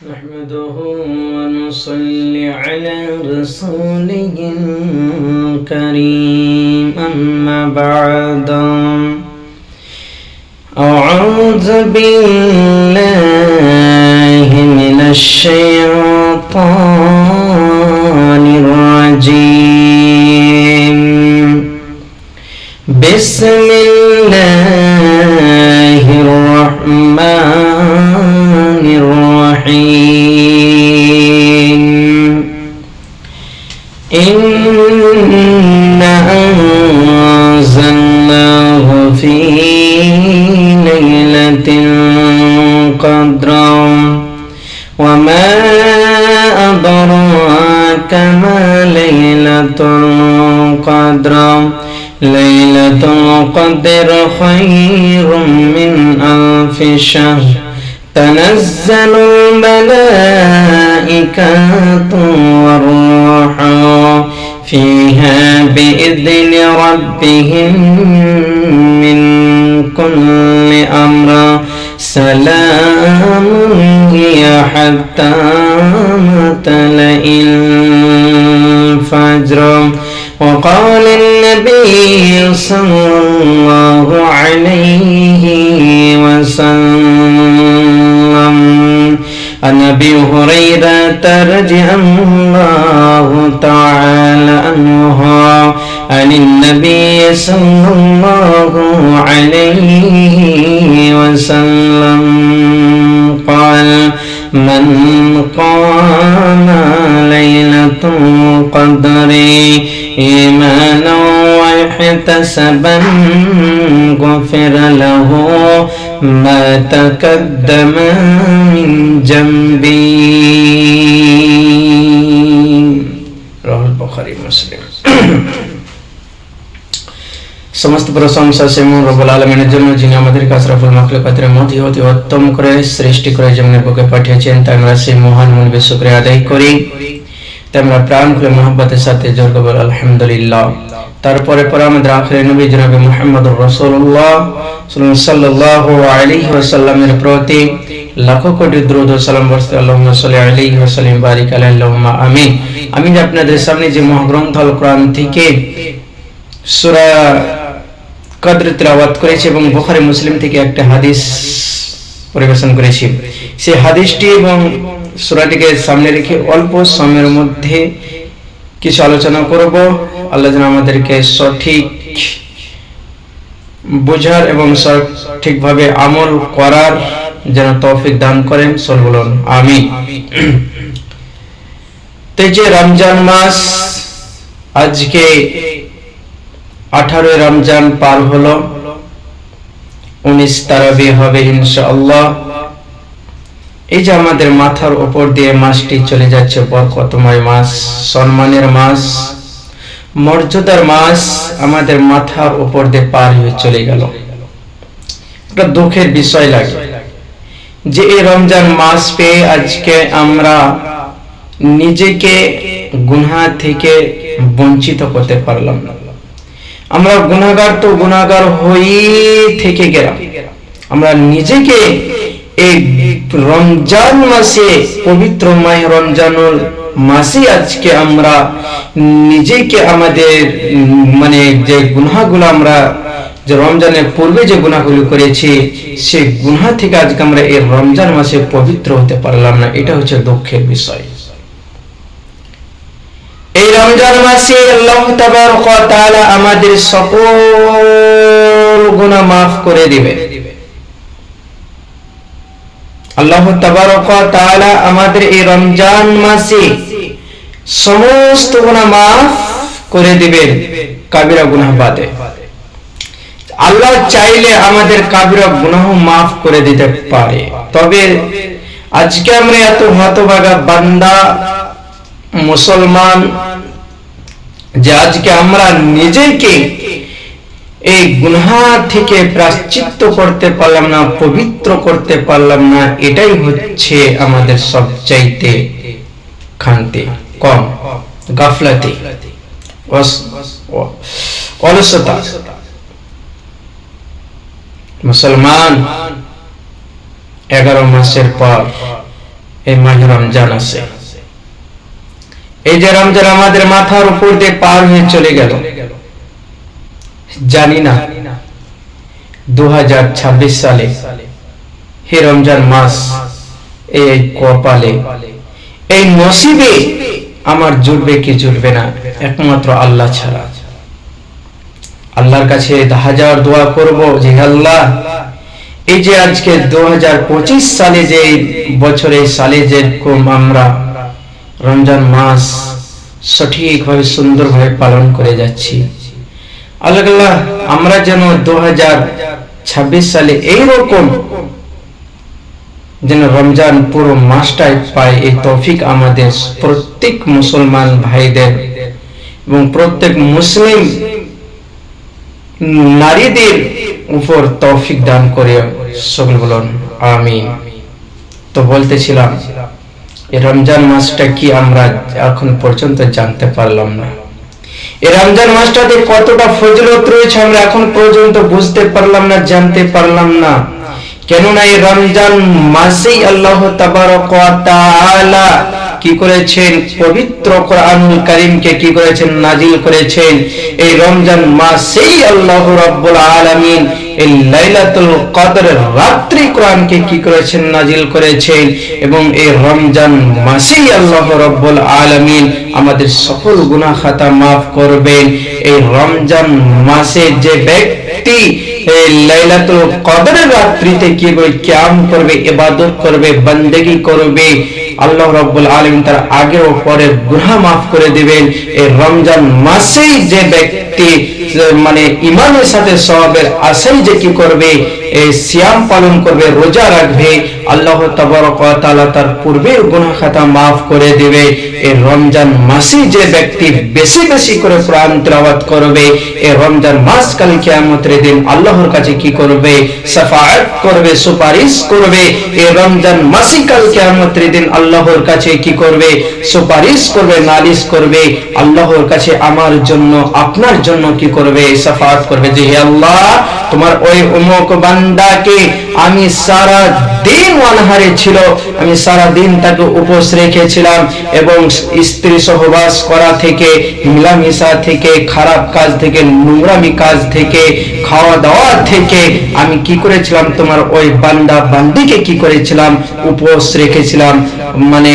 نحمده ونصلي على رسوله الكريم أما بعد أعوذ بالله من الشيطان الرجيم بسم الله الرحمن الرحيم إنا أنزلناه في ليلة القدر وما أدراك ما ليلة القدر ليلة القدر خير من ألف شهر تنزل الملائكة والروح فيها بإذن ربهم من كل أمر سلام هي حتى مطلع الفجر وقال النبي صلى الله عليه وسلم عن أبي هريرة رضي الله تعالى عنه عن النبي صلى الله عليه وسلم قال من قام ليلة القدر إيمانا واحتسابا غفر له ما تقدم من ذنبه رواه البخاري মুসলিম। সমস্ত প্রশংসা সে মহান রব্বুল আলামিনের জন্য, যিনি আমাদেরকে আশরাফুল মাখলুকাতের মধ্যে হতে উত্তম করে সৃষ্টি করে জমিনের বুকে পাঠিয়েছেন। তাই আমরা সেই মহান মূল্যের শুকরিয়া আদায় করি। তাই আমরা প্রাণ খুলে মহব্বতের সাথে জোর করে বলি আলহামদুলিল্লাহ। তারপরে পরে আমাদের আখিরি নবী জনাবে মুহাম্মদুর রাসূলুল্লাহ সাল্লাল্লাহু আলাইহি ওয়াসাল্লামের প্রতি লাখ কোটি দরুদ ও সালাম বর্ষিত আল্লাহুম্মা সাল্লি আলাইহি ওয়া সাল্লিম বারিক আলাইহি আল্লাহুম্মা আমিন। আমি আপনাদের সামনে যে মহাগ্রন্থ আল কোরআন থেকে সূরা কদর তেলাওয়াত করেছি এবং বুখারী মুসলিম থেকে একটা হাদিস পরিবেশন করেছি। সেই হাদিসটি এবং সূরাটিকে সামনে রেখে অল্প সময়ের মধ্যে কিছু আলোচনা করব। আল্লাহ যেন আমাদেরকে সঠিক বোঝার এবং সঠিকভাবে আমল করার যেন তৌফিক দান করেন। সল বলুন আমিন। তো যে রমজান মাস, আজকে 18 রমজান পার হলো, 19 তারাবি হবে ইনশাআল্লাহ। এই যে আমাদের মাথার উপর দিয়ে মাসটি চলে যাচ্ছে, বরকতময় মাস, সম্মানের মাস, মর্যাদার মাস আমাদের মাথার উপর দিয়ে পার হয়ে চলে গেল। একটা দুঃখের বিষয় লাগে যে এই রমজান মাস পেয়ে আজকে আমরা নিজেকে গুনাহ থেকে বঞ্চিত করতে পারলাম না। আমরা গুনাহগার তো গুনাহগার হয়ে থেকে গেলাম। আমরা নিজেকে এই রমজান মাসে, পবিত্র মাহে রমজানুল মাসে আজকে আমরা নিজেকে আমাদের যে গুনাহগুলো আমরা যে রমজানের পূর্বে যে গুনাহগুলো করেছি, সেই গুনাহ থেকে আজকে আমরা এই রমজান মাসে পবিত্র হতে পারলাম না। এটা হচ্ছে দুঃখের বিষয়। এই রমজান মাসে আল্লাহ তাবারক ওয়া তাআলা আমাদের সকল গুনাহ মাফ করে দিবেন। আল্লাহ তাবারক ওয়া তাআলা আমাদের এই রমজান মাসে সমস্ত গুনাহ মাফ করে দিবেন, কাবিরা গুনাহ বাদে। আল্লাহ চাইলে আমাদের কাবিরা গুনাহ মাফ করে দিতে পারে। তবে আজকে আমরা এত হতভাগা বান্দা মুসলমান যে আজকে আমরা নিজেকে এই গুনাহ থেকে প্রায়শ্চিত্ত করতে পারলাম না, পবিত্র করতে পারলাম না। এটাই হচ্ছে আমাদের সবচাইতে খানতে কম গাফলাতি অলসতা। মুসলমান 11 মাসের পর এই মাহে রমজান আছে। এই যে রমজান আমাদের মাথার উপর দিয়ে পার হয়ে চলে গেল, জানি না 2026 সালে হে রমজান মাস এই কপালে, এই নসিবে আমার জুটবে কি জুটবে না, একমাত্র আল্লাহ ছাড়া। আল্লাহর কাছে হাজার দোয়া করব যে আল্লাহ, এই যে আজকে 2025 সালে যে বছরে সালে যে আমরা রমজান মাস সঠিকভাবে সুন্দরভাবে পালন করে যাচ্ছি, আল্লাহ আমরা যেন 2026 সালে এইরকম যেন রমজান পুরো মাসটাই পাই, এই তৌফিক আমাদের প্রত্যেক মুসলমান ভাইদের এবং প্রত্যেক মুসলিম নারীদের উপর তৌফিক দান করে সকল বলুন আমিন। তো বলতেছিলাম এই রমজান মাসটা কি আমরা এখন পর্যন্ত জানতে পারলাম না। এই রমজান মাসটাতে কতটা ফজিলত রয়েছে আমরা এখন পর্যন্ত বুঝতে পারলাম না, জানতে পারলাম না। কেননা এই রমজান মাসেই আল্লাহ তাবারক ওয়া তাআলা কি করেছেন, পবিত্র কোরআনুল কারীমকে কি করেছেন, নাজিল করেছেন। এই রমজান মাসেই আল্লাহ রাব্বুল আলামিন এই লাইলাতুল কদরের রাত্রি কোরআনকে কি করেছেন, নাজিল করেছেন। এবং এই রমজান মাসেই আল্লাহ রাব্বুল আলামিন আমাদের সকল গুনাহ খাতা maaf করবেন। এই রমজান মাসে যে ব্যক্তি এই লাইলাতুল কদরের রাত্রিতে কি করে কিয়াম করবে, ইবাদত করবে, বন্দেগী করবে, আল্লাহ রাব্বুল আলামিন তার আগে ও পরে গুনাহ maaf করে দিবেন। এই রমজান মাসেই যে ব্যক্তি মানে ঈমানের সাথে সওয়াবের আশায় যে কি করবে, এই সিয়াম পালন করবে, রোজা রাখবে, আল্লাহ তাবারক ওয়া তাআলা তার পূর্বের গুনাহ খাতা maaf করে দিবে। এই রমজান মাসে যে ব্যক্তি বেশি বেশি করে কোরআন তেলাওয়াত করবে, এই রমজান মাস কাল কিয়ামতের দিন আল্লাহর কাছে কি করবে, শাফাআত করবে, সুপারিশ করবে। এই রমজান মাসে কাল কিয়ামতের দিন আল্লাহর কাছে কি করবে, সুপারিশ করবে, নালিশ করবে, আল্লাহর কাছে আমার জন্য আপনার জন্য কি করবে, শাফাআত করবে যে হে আল্লাহ, তোমার ওই অমুক বান্দাকে আমি সারা দিন অনাহারে ছিল, আমি সারা দিন তাকে উপোস রেখেছিলাম এবং স্ত্রী সহবাস করা থেকে, মিলামিশা থেকে, খারাপ কাজ থেকে, নোংরামি কাজ থেকে, খাওয়া দাওয়া থেকে আমি কি করেছিলাম, তোমার ওই বান্দা বান্দিকে কি করেছিলাম, উপোস রেখেছিলাম, মানে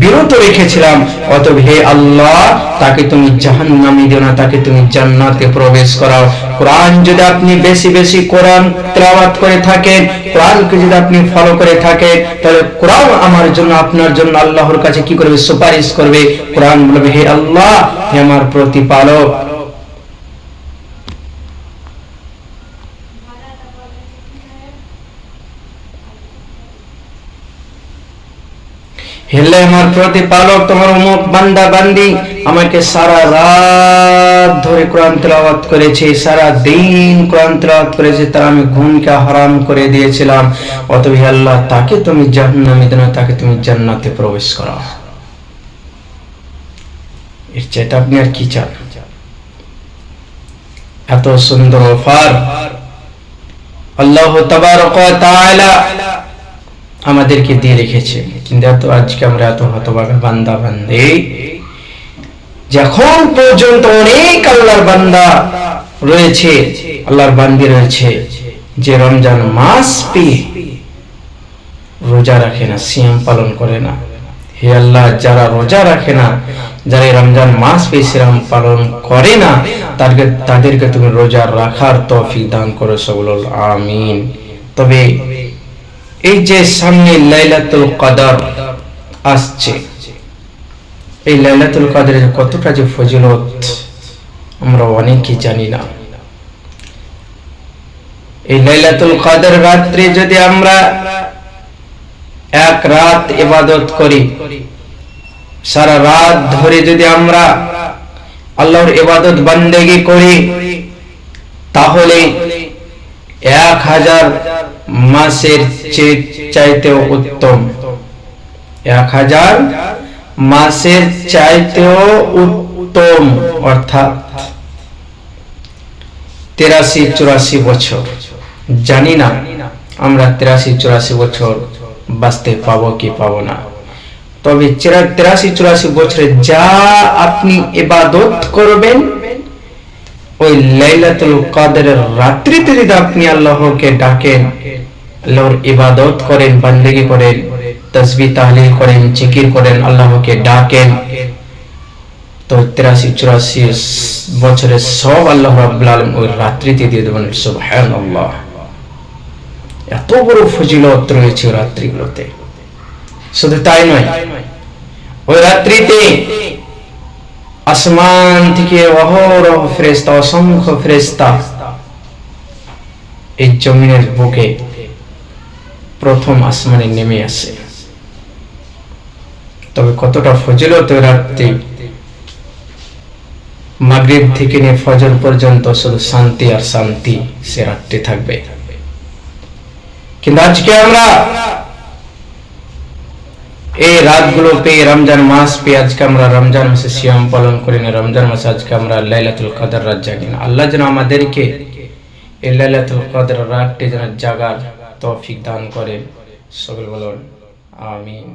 বিরত রেখেছিলাম। অতএব হে আল্লাহ, তাকে তুমি জাহান্নামে দিও না, তাকে তুমি জান্নাতে প্রবেশ করাও। কোরআন যদি আপনি বেশি বেশি কোরআন তেলাওয়াত করে থাকেন, কোরআনকে যদি আপনি ফলো করে থাকেন, তাহলে কোরআন আমার জন্য আপনার জন্য আল্লাহর কাছে কি করবে, সুপারিশ করবে। কোরআন বলবে হে আল্লাহ, হে আমার প্রতিপালক, হেলে আমার প্রতিপালক, তোমার অমুক বান্দা বান্দি আমাকে সারা রাত ধরে কোরআন তেলাওয়াত করেছে, সারা দিন কোরআন তেলাওয়াত করেছে, তার আমি ঘুমকে হারাম করে দিয়েছিলাম। অতএব হে আল্লাহ, তাকে তুমি জাহান্নামে দিও না, তাকে তুমি জান্নাতে প্রবেশ করাও। এর চাইতে আপনি আর কি চান? এত সুন্দর অফার আল্লাহ তাবারক ওয়া তাআলা আমাদেরকে দিয়ে রেখেছে। কিন্তু এত আজকে আমরা এত হতভাগা বান্দা বান্দি, যখন পর্যন্ত অনেক আল্লাহর বান্দা রয়েছে, আল্লাহর বান্দি রয়েছে যে রমজান মাস পেয়ে রোজা রাখে না, সিয়াম পালন করে না। হে আল্লাহ, যারা রোজা রাখে না, যারা রমজান মাস পেয়ে সিয়াম পালন করে না, তাদেরকে তুমি রোজা রাখার তৌফিক দান করো, সকল আমিন। তবে এই যে সামনে লাইলাতুল কদর আসছে, এই লাইলাতুল কদরের কতটা যে ফজিলত আমরা অনেকেই জানি না। এই লাইলাতুল কদর রাত্রে যদি আমরা এক রাত ইবাদত করি, সারা রাত ধরে যদি আমরা আল্লাহর ইবাদত বন্দেগী করি, তাহলে 1000 মাসের চাইতেও উত্তম, 1000 মাসের চাইতেও উত্তম, অর্থাৎ 83-84 বছর। জানি না আমরা 83-84 বছর বাঁচতে পাবো কি পাবো না। তবে 83-84 বছরে যা আপনি ইবাদত করবেন, ওই লাইলাতুল কদরের রাত্রিতে যদি আপনি আল্লাহকে ডাকেন, আল্লাহর ইবাদত করেন, বান্দেগি করেন, তাসবিহ তাহলিল করেন, জিকির করেন, আল্লাহকে ডাকেন, তো 83-84 বছরের সব আল্লাহ রাব্বুল আলামিন ওই রাত্রিতে দিয়ে দেবেন। সুবহানাল্লাহ, এত বড় ফজিলত রয়েছে রাত্রিগুলোতে। শুধু তাই নয়, ওই রাত্রিতে আসমান থেকে অহরহ ফেরেশতা, অসংখ্য ফেরেশতা এই জমিনের বুকে প্রথম আসমানে নেমে আসে। তবে কতটা ফজিলত ওই রাত্রি! মাগরিব থেকে নিয়ে ফজর পর্যন্ত শুধু শান্তি আর শান্তি সে রাত্রি থাকবে। কিন্তু আজকে আমরা এই রাতগুলো পেয়ে, রমজান মাস পেয়ে, আজকে আমরা রমজান মাসে সিয়াম পালন করি না, রমজান মাসে আজকে আমরা লাইলাতুল কদর রাত জাগি না। আল্লাহ যেন আমাদেরকে এই লাইলাতুল কদর রাতটি যেন জাগার তৌফিক দান করে। সকল বলুন আমিন।